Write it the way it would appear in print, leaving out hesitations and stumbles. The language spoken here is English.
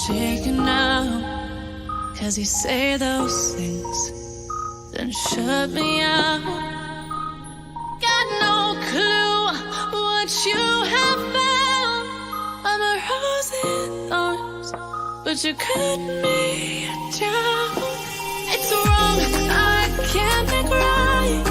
shaking now, 'cause you say those things, then shut me out. Got no clue what you have found. I'm a rose in thorns, but you cut me down. It's wrong, I can't make right.